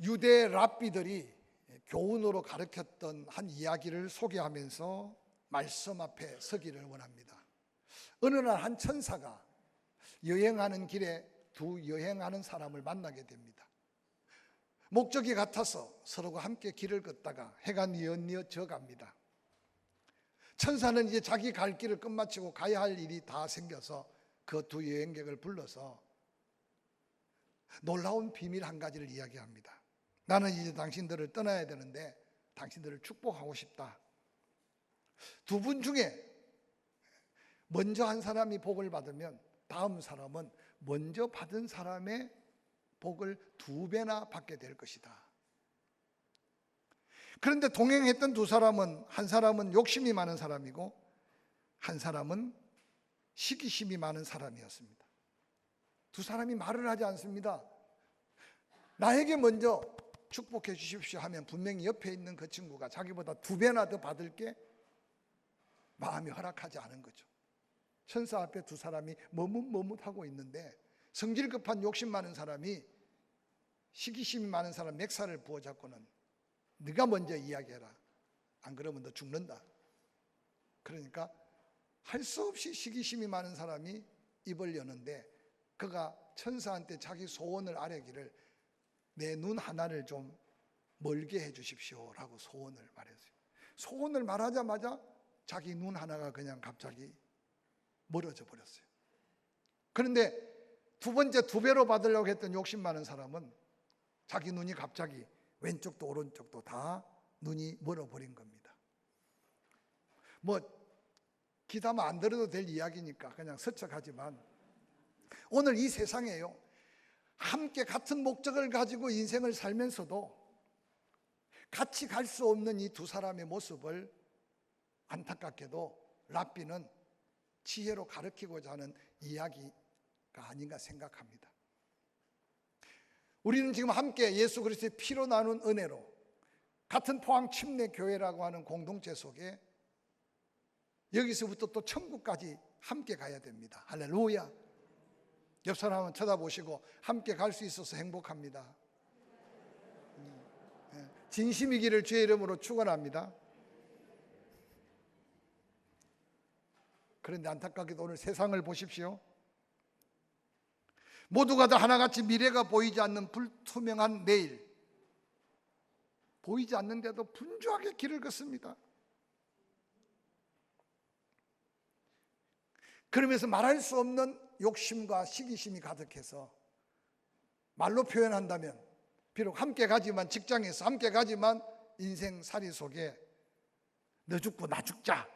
유대 랍비들이 교훈으로 가르쳤던 한 이야기를 소개하면서 말씀 앞에 서기를 원합니다. 어느 날 한 천사가 여행하는 길에 두 여행하는 사람을 만나게 됩니다. 목적이 같아서 서로가 함께 길을 걷다가 해가 뉘엿뉘엿 져갑니다. 천사는 이제 자기 갈 길을 끝마치고 가야 할 일이 다 생겨서 그 두 여행객을 불러서 놀라운 비밀 한 가지를 이야기합니다. 나는 이제 당신들을 떠나야 되는데 당신들을 축복하고 싶다. 두 분 중에 먼저 한 사람이 복을 받으면 다음 사람은 먼저 받은 사람의 복을 2배나 받게 될 것이다. 그런데 동행했던 두 사람은, 한 사람은 욕심이 많은 사람이고 한 사람은 시기심이 많은 사람이었습니다. 두 사람이 말을 하지 않습니다. 나에게 먼저 축복해 주십시오 하면 분명히 옆에 있는 그 친구가 자기보다 2배나 더 받을 게 마음이 허락하지 않은 거죠. 천사 앞에 두 사람이 머뭇머뭇하고 있는데 성질 급한 욕심 많은 사람이 시기심이 많은 사람 맥살을 부어잡고는 네가 먼저 이야기해라. 안 그러면 너 죽는다. 그러니까 할 수 없이 시기심이 많은 사람이 입을 여는데 그가 천사한테 자기 소원을 아뢰기를 내 눈 하나를 좀 멀게 해 주십시오 라고 소원을 말했어요. 소원을 말하자마자 자기 눈 하나가 그냥 갑자기 멀어져 버렸어요. 그런데 두 번째 2배로 받으려고 했던 욕심 많은 사람은 자기 눈이 갑자기 왼쪽도 오른쪽도 다 눈이 멀어버린 겁니다. 뭐 기다면 안 들어도 될 이야기니까 그냥 서척하지만 오늘 이 세상에요, 함께 같은 목적을 가지고 인생을 살면서도 같이 갈 수 없는 이 두 사람의 모습을 안타깝게도 랍비는 지혜로 가르치고자 하는 이야기가 아닌가 생각합니다. 우리는 지금 함께 예수 그리스도의 피로 나눈 은혜로 같은 포항 침례교회라고 하는 공동체 속에 여기서부터 또 천국까지 함께 가야 됩니다. 할렐루야. 옆 사람은 쳐다보시고 함께 갈 수 있어서 행복합니다. 진심이기를 주의 이름으로 축원합니다. 그런데 안타깝게도 오늘 세상을 보십시오. 모두가 다 하나같이 미래가 보이지 않는 불투명한 내일, 보이지 않는데도 분주하게 길을 걷습니다. 그러면서 말할 수 없는 욕심과 시기심이 가득해서 말로 표현한다면 비록 함께 가지만 직장에서 함께 가지만 인생살이 속에 너 죽고 나 죽자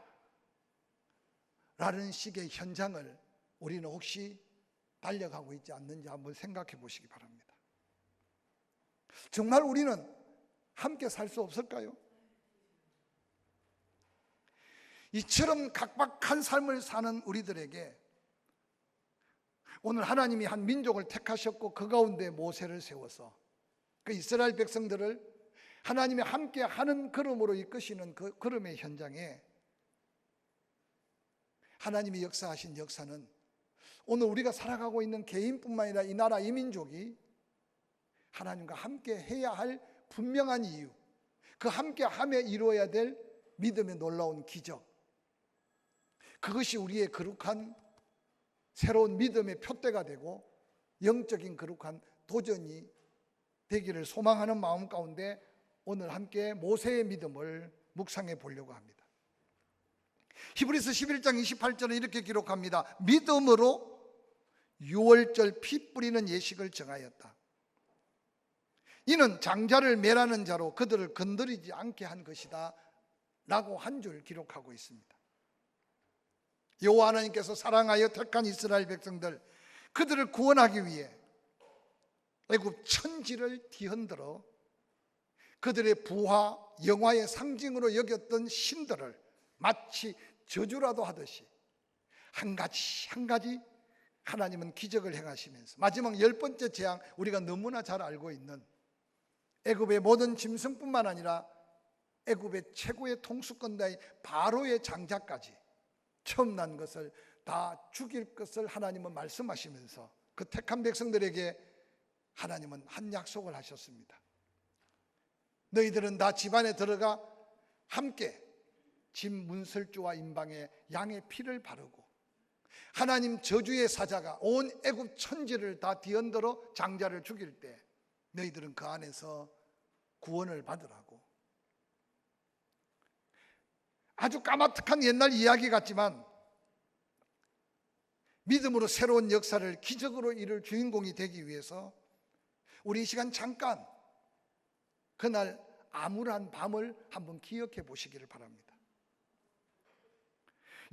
라는 식의 현장을 우리는 혹시 달려가고 있지 않는지 한번 생각해 보시기 바랍니다. 정말 우리는 함께 살 수 없을까요? 이처럼 각박한 삶을 사는 우리들에게 오늘 하나님이 한 민족을 택하셨고 그 가운데 모세를 세워서 그 이스라엘 백성들을 하나님이 함께 하는 걸음으로 이끄시는 그 걸음의 현장에 하나님이 역사하신 역사는 오늘 우리가 살아가고 있는 개인뿐만 아니라 이 나라 이 민족이 하나님과 함께 해야 할 분명한 이유, 그 함께함에 이루어야 될 믿음의 놀라운 기적, 그것이 우리의 거룩한 새로운 믿음의 표대가 되고 영적인 거룩한 도전이 되기를 소망하는 마음 가운데 오늘 함께 모세의 믿음을 묵상해 보려고 합니다. 히브리서 11장 28절에 이렇게 기록합니다. 믿음으로 유월절 피 뿌리는 예식을 정하였다. 이는 장자를 멸하는 자로 그들을 건드리지 않게 한 것이다 라고 한 줄 기록하고 있습니다. 여호와 하나님께서 사랑하여 택한 이스라엘 백성들, 그들을 구원하기 위해 애굽 천지를 뒤흔들어 그들의 부와 영화의 상징으로 여겼던 신들을 마치 저주라도 하듯이 한 가지 한 가지 하나님은 기적을 행하시면서 마지막 10번째 재앙, 우리가 너무나 잘 알고 있는 애굽의 모든 짐승뿐만 아니라 애굽의 최고의 통수권자인 바로의 장자까지 처음 난 것을 다 죽일 것을 하나님은 말씀하시면서 그 택한 백성들에게 하나님은 한 약속을 하셨습니다. 너희들은 다 집안에 들어가 함께 집 문설주와 임방에 양의 피를 바르고 하나님 저주의 사자가 온 애굽 천지를 다 뒤흔들어 장자를 죽일 때 너희들은 그 안에서 구원을 받으라고. 아주 까마득한 옛날 이야기 같지만 믿음으로 새로운 역사를 기적으로 이룰 주인공이 되기 위해서 우리 이 시간 잠깐 그날 암울한 밤을 한번 기억해 보시기를 바랍니다.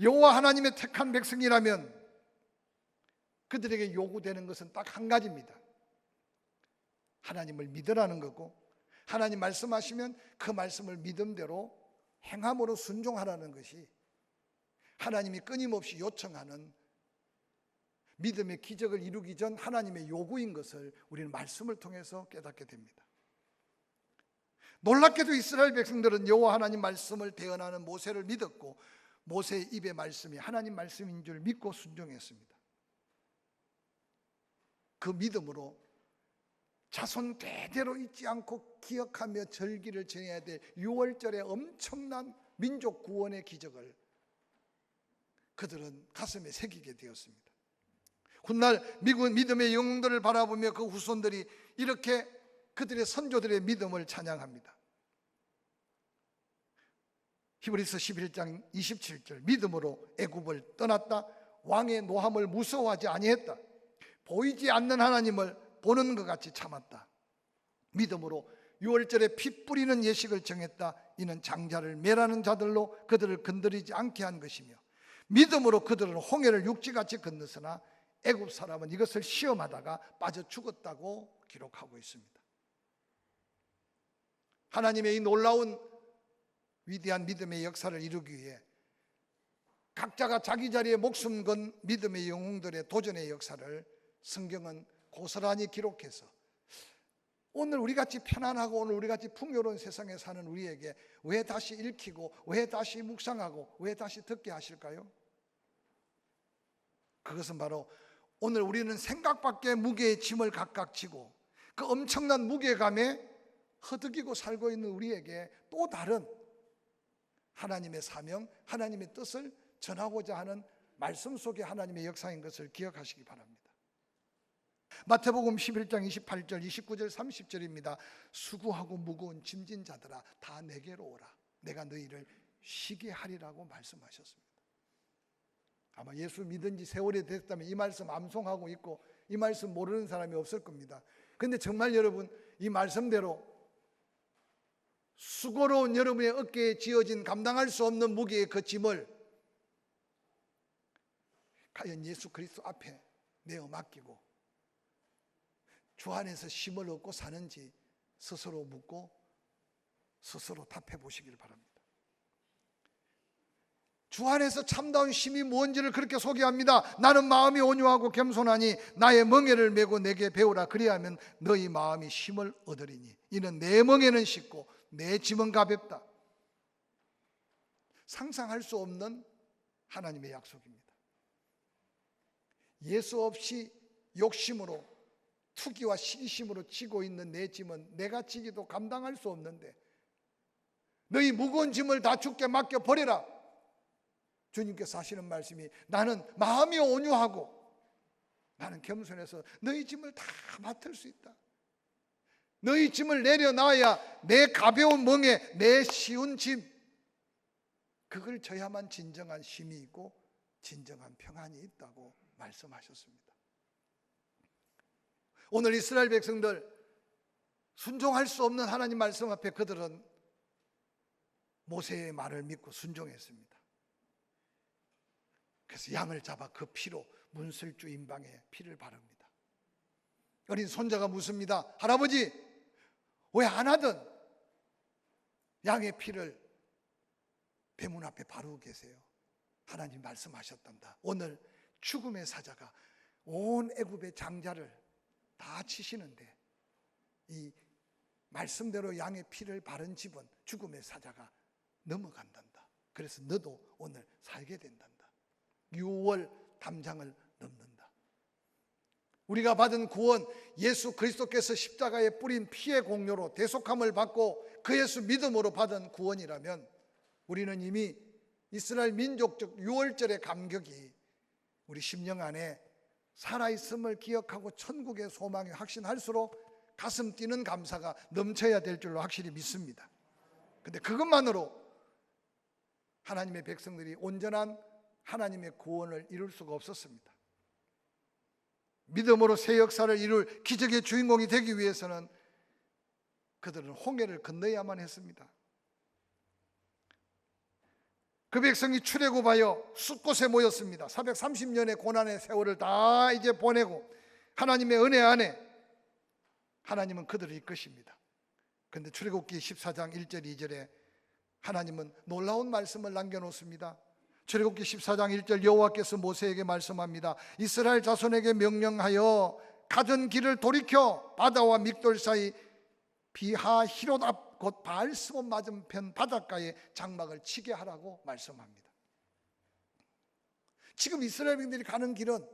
여호와 하나님의 택한 백성이라면 그들에게 요구되는 것은 딱 한 가지입니다. 하나님을 믿으라는 거고, 하나님 말씀하시면 그 말씀을 믿음대로 행함으로 순종하라는 것이 하나님이 끊임없이 요청하는 믿음의 기적을 이루기 전 하나님의 요구인 것을 우리는 말씀을 통해서 깨닫게 됩니다. 놀랍게도 이스라엘 백성들은 여호와 하나님 말씀을 대언하는 모세를 믿었고 모세의 입의 말씀이 하나님 말씀인 줄 믿고 순종했습니다. 그 믿음으로 자손 대대로 잊지 않고 기억하며 절기를 지내야 될 6월절의 엄청난 민족 구원의 기적을 그들은 가슴에 새기게 되었습니다. 훗날 미국 믿음의 영웅들을 바라보며 그 후손들이 이렇게 그들의 선조들의 믿음을 찬양합니다. 히브리서 11장 27절, 믿음으로 애굽을 떠났다. 왕의 노함을 무서워하지 아니했다. 보이지 않는 하나님을 보는 것 같이 참았다. 믿음으로 6월절에 피 뿌리는 예식을 정했다. 이는 장자를 멸하는 자들로 그들을 건드리지 않게 한 것이며 믿음으로 그들은 홍해를 육지같이 건넜으나 애굽 사람은 이것을 시험하다가 빠져 죽었다고 기록하고 있습니다. 하나님의 이 놀라운 위대한 믿음의 역사를 이루기 위해 각자가 자기 자리에 목숨 건 믿음의 영웅들의 도전의 역사를 성경은 고스란히 기록해서 오늘 우리같이 편안하고 오늘 우리같이 풍요로운 세상에 사는 우리에게 왜 다시 읽히고 왜 다시 묵상하고 왜 다시 듣게 하실까요? 그것은 바로 오늘 우리는 생각 밖의 무게의 짐을 각각 지고 그 엄청난 무게감에 허덕이고 살고 있는 우리에게 또 다른 하나님의 사명, 하나님의 뜻을 전하고자 하는 말씀 속에 하나님의 역사인 것을 기억하시기 바랍니다. 마태복음 11장 28절, 29절, 30절입니다. 수고하고 무거운 짐진 자들아 다 내게로 오라. 내가 너희를 쉬게 하리라고 말씀하셨습니다. 아마 예수 믿은 지 세월이 됐다면 이 말씀 암송하고 있고 이 말씀 모르는 사람이 없을 겁니다. 그런데 정말 여러분 이 말씀대로 수고로운 여러분의 어깨에 지어진 감당할 수 없는 무게의 그 짐을 과연 예수 그리스도 앞에 내어 맡기고 주 안에서 쉼을 얻고 사는지 스스로 묻고 스스로 답해 보시길 바랍니다. 주 안에서 참다운 쉼이 무엇인지를 그렇게 소개합니다. 나는 마음이 온유하고 겸손하니 나의 멍에를 메고 내게 배우라. 그리하면 너희 마음이 쉼을 얻으리니 이는 내 멍에는 쉽고 내 짐은 가볍다. 상상할 수 없는 하나님의 약속입니다. 예수 없이 욕심으로 투기와 시기심으로 지고 있는 내 짐은 내가 지기도 감당할 수 없는데 너희 무거운 짐을 다 주께 맡겨버리라. 주님께서 하시는 말씀이 나는 마음이 온유하고 나는 겸손해서 너희 짐을 다 맡을 수 있다. 너희 짐을 내려놔야 내 가벼운 멍에 내 쉬운 짐 그걸 져야만 진정한 쉼이 있고 진정한 평안이 있다고 말씀하셨습니다. 오늘 이스라엘 백성들 순종할 수 없는 하나님 말씀 앞에 그들은 모세의 말을 믿고 순종했습니다. 그래서 양을 잡아 그 피로 문설주 임방에 피를 바릅니다. 어린 손자가 묻습니다. 할아버지 왜 안 하든 양의 피를 배문 앞에 바르고 계세요. 하나님 말씀하셨단다. 오늘 죽음의 사자가 온 애굽의 장자를 다 치시는데 이 말씀대로 양의 피를 바른 집은 죽음의 사자가 넘어간단다. 그래서 너도 오늘 살게 된단다. 6월 담장을 넘는다. 우리가 받은 구원, 예수 그리스도께서 십자가에 뿌린 피의 공로로 대속함을 받고 그 예수 믿음으로 받은 구원이라면 우리는 이미 이스라엘 민족적 6월절의 감격이 우리 심령 안에 살아있음을 기억하고 천국의 소망이 확신할수록 가슴 뛰는 감사가 넘쳐야 될 줄로 확실히 믿습니다. 그런데 그것만으로 하나님의 백성들이 온전한 하나님의 구원을 이룰 수가 없었습니다. 믿음으로 새 역사를 이룰 기적의 주인공이 되기 위해서는 그들은 홍해를 건너야만 했습니다. 그 백성이 출애굽하여 숫곳에 모였습니다. 430년의 고난의 세월을 다 이제 보내고 하나님의 은혜 안에 하나님은 그들을 이끄십니다. 그런데 출애굽기 14장 1절 2절에 하나님은 놀라운 말씀을 남겨놓습니다. 출애굽기 14장 1절 여호와께서 모세에게 말씀합니다. 이스라엘 자손에게 명령하여 가던 길을 돌이켜 바다와 믹돌 사이 비하히롯 앞 곧 바알스몬 맞은편 바닷가에 장막을 치게 하라고 말씀합니다. 지금 이스라엘인들이 가는 길은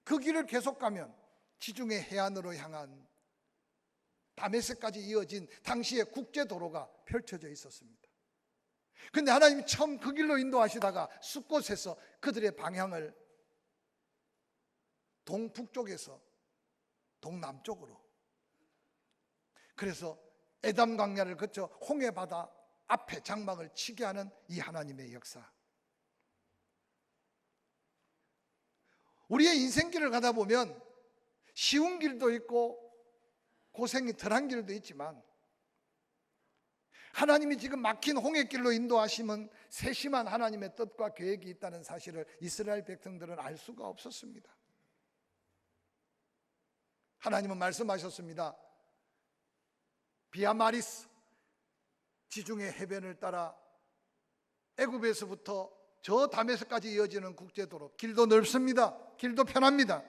그 길을 계속 가면 지중해 해안으로 향한 다메섹까지 이어진 당시의 국제도로가 펼쳐져 있었습니다. 그런데 하나님이 처음 그 길로 인도하시다가 숫곳에서 그들의 방향을 동북쪽에서 동남쪽으로, 그래서 에담 광야를 거쳐 홍해 바다 앞에 장막을 치게 하는 이 하나님의 역사. 우리의 인생길을 가다 보면 쉬운 길도 있고 고생이 덜한 길도 있지만 하나님이 지금 막힌 홍해길로 인도하시면 세심한 하나님의 뜻과 계획이 있다는 사실을 이스라엘 백성들은 알 수가 없었습니다. 하나님은 말씀하셨습니다. 비아마리스, 지중해 해변을 따라 애굽에서부터 저 다메섹까지 이어지는 국제도로, 길도 넓습니다. 길도 편합니다.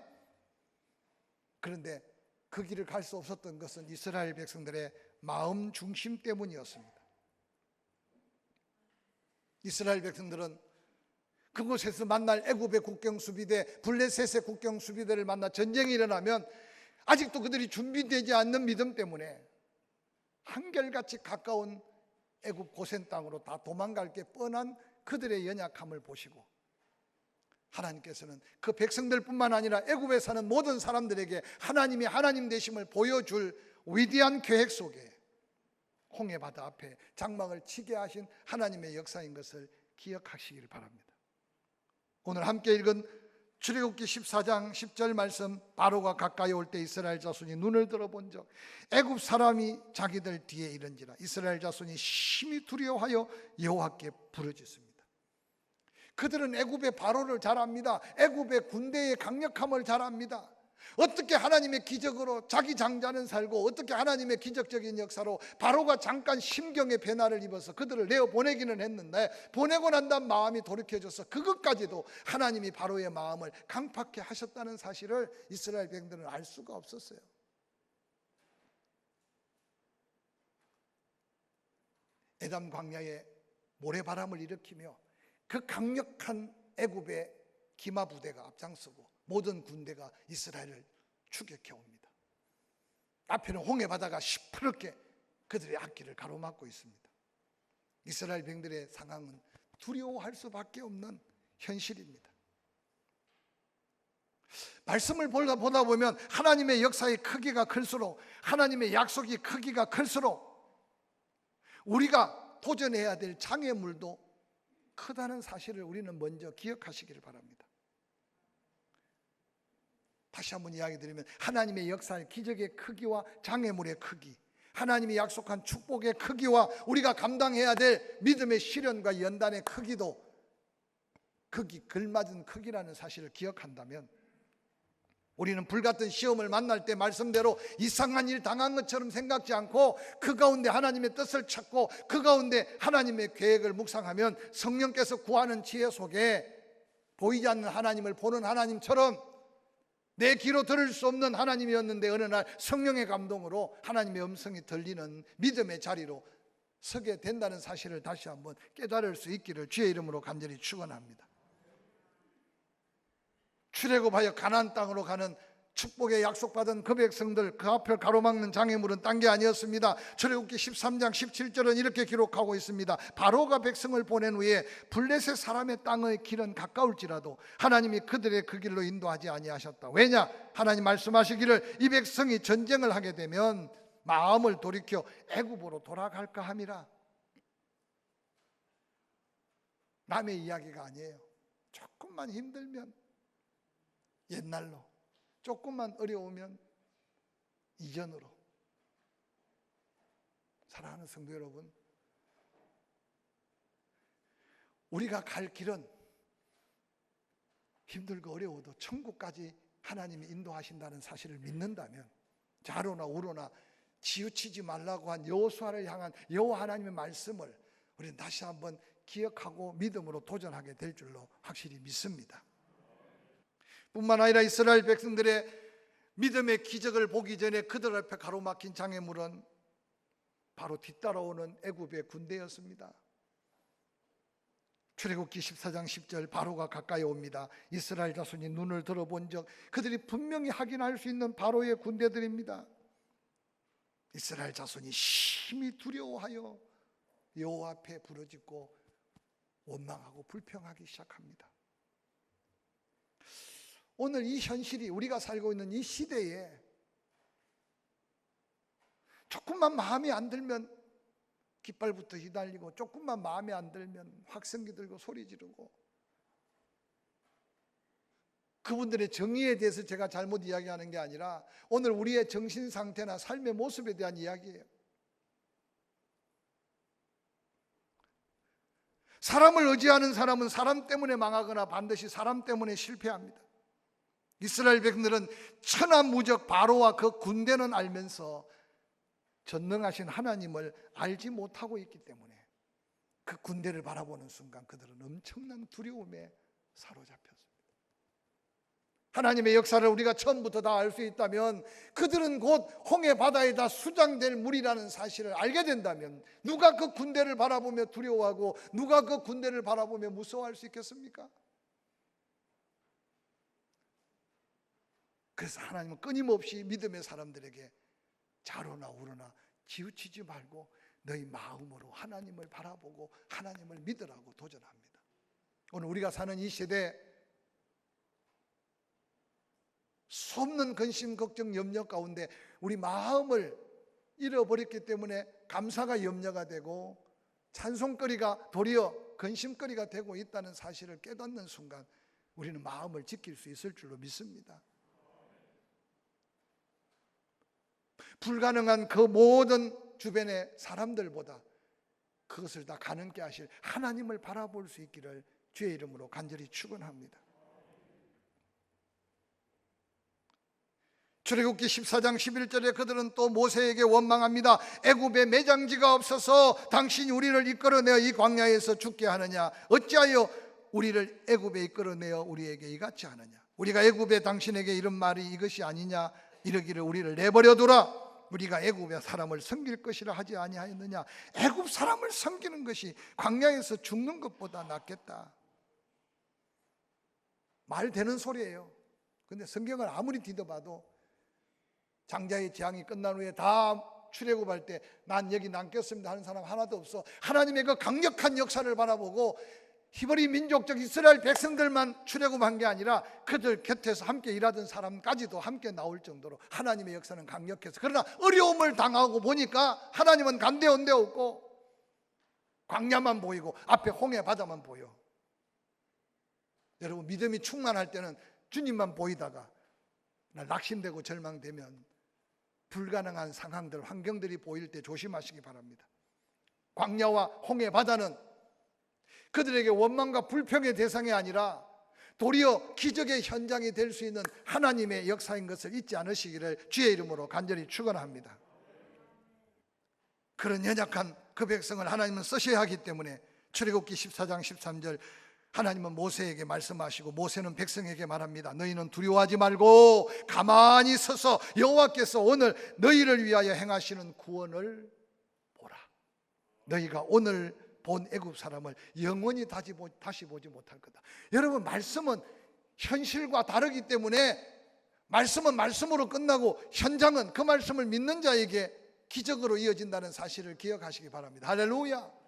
그런데 그 길을 갈 수 없었던 것은 이스라엘 백성들의 마음 중심 때문이었습니다. 이스라엘 백성들은 그곳에서 만날 애굽의 국경수비대, 블레셋의 국경수비대를 만나 전쟁이 일어나면 아직도 그들이 준비되지 않는 믿음 때문에 한결같이 가까운 애굽 고센 땅으로 다 도망갈 게 뻔한 그들의 연약함을 보시고 하나님께서는 그 백성들뿐만 아니라 애굽에 사는 모든 사람들에게 하나님이 하나님 되심을 보여줄 위대한 계획 속에 홍해 바다 앞에 장막을 치게 하신 하나님의 역사인 것을 기억하시길 바랍니다. 오늘 함께 읽은 출애굽기 14장 10절 말씀, 바로가 가까이 올 때 이스라엘 자손이 눈을 들어본 적 애굽 사람이 자기들 뒤에 이른지라 이스라엘 자손이 심히 두려워하여 여호와께 부르짖습니다. 그들은 애굽의 바로를 잘 압니다. 애굽의 군대의 강력함을 잘 압니다. 어떻게 하나님의 기적으로 자기 장자는 살고 어떻게 하나님의 기적적인 역사로 바로가 잠깐 심경의 변화를 입어서 그들을 내어 보내기는 했는데 보내고 난 다음 마음이 돌이켜져서 그것까지도 하나님이 바로의 마음을 강팍해 하셨다는 사실을 이스라엘 백성들은 알 수가 없었어요. 에담 광야에 모래바람을 일으키며 그 강력한 애굽의 기마 부대가 앞장서고 모든 군대가 이스라엘을 추격해 옵니다. 앞에는 홍해 바다가 시퍼렇게 그들의 앞길을 가로막고 있습니다. 이스라엘 백성들의 상황은 두려워할 수밖에 없는 현실입니다. 말씀을 보다 보면 하나님의 역사의 크기가 클수록, 하나님의 약속이 크기가 클수록 우리가 도전해야 될 장애물도 크다는 사실을 우리는 먼저 기억하시기를 바랍니다. 다시 한번 이야기 드리면 하나님의 역사의 기적의 크기와 장애물의 크기, 하나님이 약속한 축복의 크기와 우리가 감당해야 될 믿음의 시련과 연단의 크기도 극이 걸맞은 크기라는 사실을 기억한다면 우리는 불같은 시험을 만날 때 말씀대로 이상한 일 당한 것처럼 생각지 않고 그 가운데 하나님의 뜻을 찾고 그 가운데 하나님의 계획을 묵상하면 성령께서 구하는 지혜 속에 보이지 않는 하나님을 보는 하나님처럼 내 귀로 들을 수 없는 하나님이었는데 어느 날 성령의 감동으로 하나님의 음성이 들리는 믿음의 자리로 서게 된다는 사실을 다시 한번 깨달을 수 있기를 주의 이름으로 간절히 축원합니다. 출애굽하여 가나안 땅으로 가는 축복의 약속받은 그 백성들, 그 앞을 가로막는 장애물은 딴 게 아니었습니다. 출애굽기 13장 17절은 이렇게 기록하고 있습니다. 바로가 백성을 보낸 후에 블레셋 사람의 땅의 길은 가까울지라도 하나님이 그들의 그 길로 인도하지 아니하셨다. 왜냐? 하나님 말씀하시기를 이 백성이 전쟁을 하게 되면 마음을 돌이켜 애굽으로 돌아갈까 함이라. 남의 이야기가 아니에요. 조금만 힘들면 옛날로, 조금만 어려우면 이전으로. 사랑하는 성도 여러분, 우리가 갈 길은 힘들고 어려워도 천국까지 하나님이 인도하신다는 사실을 믿는다면 좌로나 우로나 치우치지 말라고 한 여호수아를 향한 여호와 하나님의 말씀을 우리는 다시 한번 기억하고 믿음으로 도전하게 될 줄로 확실히 믿습니다. 뿐만 아니라 이스라엘 백성들의 믿음의 기적을 보기 전에 그들 앞에 가로막힌 장애물은 바로 뒤따라오는 애굽의 군대였습니다. 출애굽기 14장 10절, 바로가 가까이 옵니다. 이스라엘 자손이 눈을 들어본 적 그들이 분명히 확인할 수 있는 바로의 군대들입니다. 이스라엘 자손이 심히 두려워하여 여호와 앞에 부르짖고 원망하고 불평하기 시작합니다. 오늘 이 현실이, 우리가 살고 있는 이 시대에 조금만 마음에 안 들면 깃발부터 휘날리고, 조금만 마음에 안 들면 확성기 들고 소리 지르고, 그분들의 정의에 대해서 제가 잘못 이야기하는 게 아니라 오늘 우리의 정신 상태나 삶의 모습에 대한 이야기예요. 사람을 의지하는 사람은 사람 때문에 망하거나 반드시 사람 때문에 실패합니다. 이스라엘 백성들은 천하무적 바로와 그 군대는 알면서 전능하신 하나님을 알지 못하고 있기 때문에 그 군대를 바라보는 순간 그들은 엄청난 두려움에 사로잡혔습니다. 하나님의 역사를 우리가 처음부터 다 알 수 있다면, 그들은 곧 홍해 바다에다 수장될 물이라는 사실을 알게 된다면 누가 그 군대를 바라보며 두려워하고 누가 그 군대를 바라보며 무서워할 수 있겠습니까? 그래서 하나님은 끊임없이 믿음의 사람들에게 좌로나 우로나 치우치지 말고 너희 마음으로 하나님을 바라보고 하나님을 믿으라고 도전합니다. 오늘 우리가 사는 이 시대, 수없는 근심, 걱정, 염려 가운데 우리 마음을 잃어버렸기 때문에 감사가 염려가 되고 찬송거리가 도리어 근심거리가 되고 있다는 사실을 깨닫는 순간 우리는 마음을 지킬 수 있을 줄로 믿습니다. 불가능한 그 모든 주변의 사람들보다 그것을 다 가능케 하실 하나님을 바라볼 수 있기를 주의 이름으로 간절히 축원합니다. 출애굽기 14장 11절에 그들은 또 모세에게 원망합니다. 애굽에 매장지가 없어서 당신이 우리를 이끌어내어 이 광야에서 죽게 하느냐? 어찌하여 우리를 애굽에 이끌어내어 우리에게 이같이 하느냐? 우리가 애굽에 당신에게 이런 말이 이것이 아니냐? 이르기를 우리를 내버려두라. 우리가 애굽의 사람을 섬길 것이라 하지 아니하였느냐? 애굽 사람을 섬기는 것이 광야에서 죽는 것보다 낫겠다. 말 되는 소리예요. 근데 성경을 아무리 뒤져봐도 장자의 재앙이 끝난 후에 다 출애굽할 때 난 여기 남겠습니다 하는 사람 하나도 없어. 하나님의 그 강력한 역사를 바라보고 히브리 민족적 이스라엘 백성들만 출애굽한 게 아니라 그들 곁에서 함께 일하던 사람까지도 함께 나올 정도로 하나님의 역사는 강력해서, 그러나 어려움을 당하고 보니까 하나님은 간데온 데 없고 광야만 보이고 앞에 홍해 바다만 보여. 여러분, 믿음이 충만할 때는 주님만 보이다가 낙심되고 절망되면 불가능한 상황들, 환경들이 보일 때 조심하시기 바랍니다. 광야와 홍해 바다는 그들에게 원망과 불평의 대상이 아니라 도리어 기적의 현장이 될 수 있는 하나님의 역사인 것을 잊지 않으시기를 주의 이름으로 간절히 축원합니다. 그런 연약한 그 백성을 하나님은 쓰셔야 하기 때문에 출애굽기 14장 13절, 하나님은 모세에게 말씀하시고 모세는 백성에게 말합니다. 너희는 두려워하지 말고 가만히 서서 여호와께서 오늘 너희를 위하여 행하시는 구원을 보라. 너희가 오늘 본 애굽 사람을 영원히 다시 보지 못할 거다. 여러분, 말씀은 현실과 다르기 때문에 말씀은 말씀으로 끝나고 현장은 그 말씀을 믿는 자에게 기적으로 이어진다는 사실을 기억하시기 바랍니다. 할렐루야.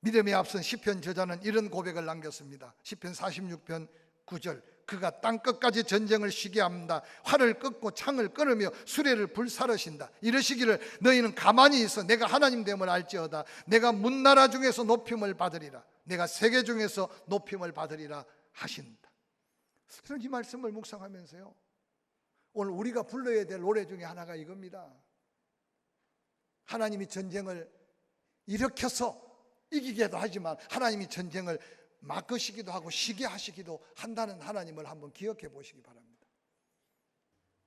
믿음에 앞선 시편 저자는 이런 고백을 남겼습니다. 시편 46편 9절. 그가 땅끝까지 전쟁을 쉬게 합니다. 활을 꺾고 창을 끊으며 수레를 불사르신다. 이러시기를 너희는 가만히 있어 내가 하나님 됨을 알지어다. 내가 문나라 중에서 높임을 받으리라. 내가 세계 중에서 높임을 받으리라 하신다. 그런 이 말씀을 묵상하면서요, 오늘 우리가 불러야 될 노래 중에 하나가 이겁니다. 하나님이 전쟁을 일으켜서 이기게도 하지만 하나님이 전쟁을 막으시기도 하고 쉬게 하시기도 한다는 하나님을 한번 기억해 보시기 바랍니다.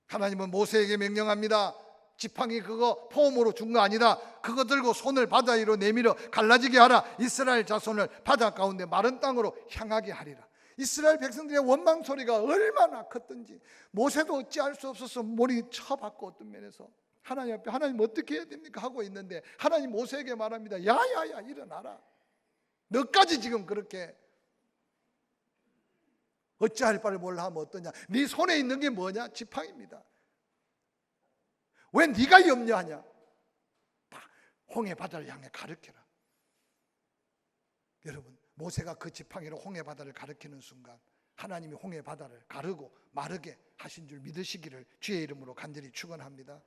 하나님은 모세에게 명령합니다. 지팡이 그거 포음으로 준 거 아니다. 그거 들고 손을 바다 위로 내밀어 갈라지게 하라. 이스라엘 자손을 바다 가운데 마른 땅으로 향하게 하리라. 이스라엘 백성들의 원망 소리가 얼마나 컸던지 모세도 어찌할 수 없어서 머리 쳐박고 어떤 면에서 하나님 앞에 하나님 어떻게 해야 됩니까 하고 있는데 하나님 모세에게 말합니다. 야야야 일어나라. 너까지 지금 그렇게 어찌할 바를 몰라 하면 어떠냐. 네 손에 있는 게 뭐냐? 지팡이입니다. 왜 네가 염려하냐? 홍해 바다를 향해 가르쳐라. 여러분, 모세가 그 지팡이로 홍해 바다를 가르치는 순간 하나님이 홍해 바다를 가르고 마르게 하신 줄 믿으시기를 주의 이름으로 간절히 축원합니다.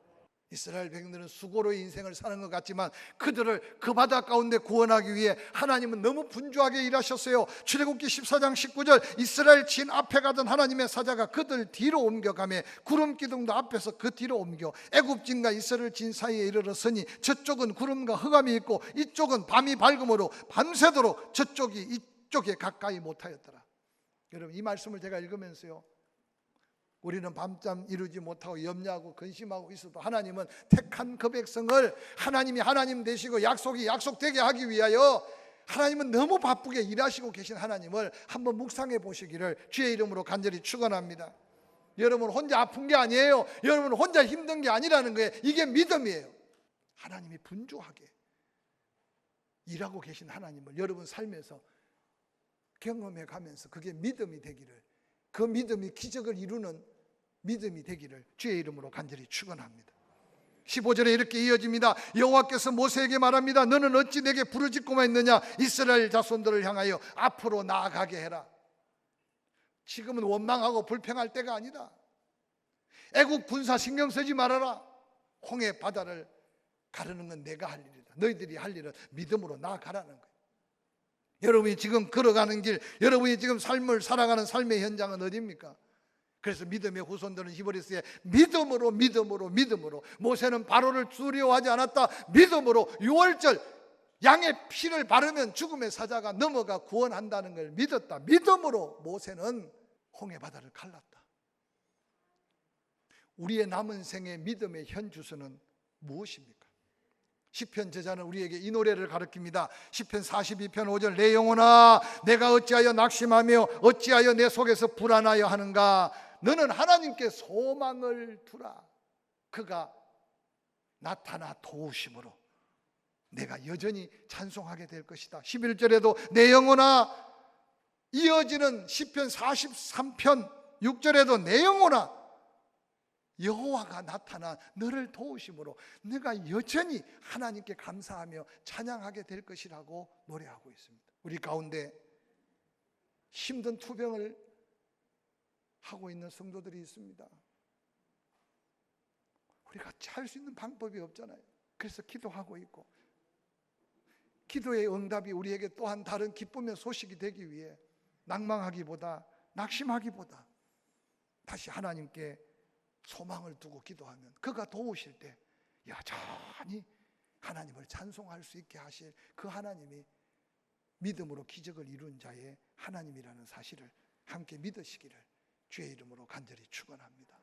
이스라엘 백성들은 수고로의 인생을 사는 것 같지만 그들을 그 바다 가운데 구원하기 위해 하나님은 너무 분주하게 일하셨어요. 출애굽기 14장 19절 이스라엘 진 앞에 가던 하나님의 사자가 그들 뒤로 옮겨가며 구름 기둥도 앞에서 그 뒤로 옮겨 애굽진과 이스라엘 진 사이에 이르렀으니 저쪽은 구름과 흑암이 있고 이쪽은 밤이 밝음으로 밤새도록 저쪽이 이쪽에 가까이 못하였더라. 여러분, 이 말씀을 제가 읽으면서요, 우리는 밤잠 이루지 못하고 염려하고 근심하고 있어도 하나님은 택한 그 백성을 하나님이 하나님 되시고 약속이 약속되게 하기 위하여 하나님은 너무 바쁘게 일하시고 계신 하나님을 한번 묵상해 보시기를 주의 이름으로 간절히 축원합니다. 여러분 혼자 아픈 게 아니에요. 여러분 혼자 힘든 게 아니라는 거예요. 이게 믿음이에요. 하나님이 분주하게 일하고 계신 하나님을 여러분 삶에서 경험해 가면서 그게 믿음이 되기를, 그 믿음이 기적을 이루는 믿음이 되기를 주의 이름으로 간절히 축원합니다. 15절에 이렇게 이어집니다. 여호와께서 모세에게 말합니다. 너는 어찌 내게 부르짖고만 있느냐? 이스라엘 자손들을 향하여 앞으로 나아가게 해라. 지금은 원망하고 불평할 때가 아니다. 애국 군사 신경 쓰지 말아라. 홍해 바다를 가르는 건 내가 할 일이다. 너희들이 할 일은 믿음으로 나아가라는 거예요. 여러분이 지금 걸어가는 길, 여러분이 지금 삶을 살아가는 삶의 현장은 어디입니까? 그래서 믿음의 후손들은 히브리서에 믿음으로 모세는 바로를 두려워하지 않았다. 믿음으로 6월절 양의 피를 바르면 죽음의 사자가 넘어가 구원한다는 걸 믿었다. 믿음으로 모세는 홍해 바다를 갈랐다. 우리의 남은 생의 믿음의 현 주소는 무엇입니까? 시편 저자는 우리에게 이 노래를 가르칩니다. 시편 42편 5절 내 영혼아 내가 어찌하여 낙심하며 어찌하여 내 속에서 불안하여 하는가? 너는 하나님께 소망을 두라. 그가 나타나 도우심으로 내가 여전히 찬송하게 될 것이다. 11절에도 내 영혼아, 이어지는 시편 43편 6절에도 내 영혼아 여호와가 나타나 너를 도우심으로 내가 여전히 하나님께 감사하며 찬양하게 될 것이라고 노래하고 있습니다. 우리 가운데 힘든 투병을 하고 있는 성도들이 있습니다. 우리가 할 수 있는 방법이 없잖아요. 그래서 기도하고 있고, 기도의 응답이 우리에게 또한 다른 기쁨의 소식이 되기 위해 낭망하기보다 낙심하기보다 다시 하나님께 소망을 두고 기도하면 그가 도우실 때 여전히 하나님을 찬송할 수 있게 하실 그 하나님이 믿음으로 기적을 이룬 자의 하나님이라는 사실을 함께 믿으시기를 주의 이름으로 간절히 축원합니다.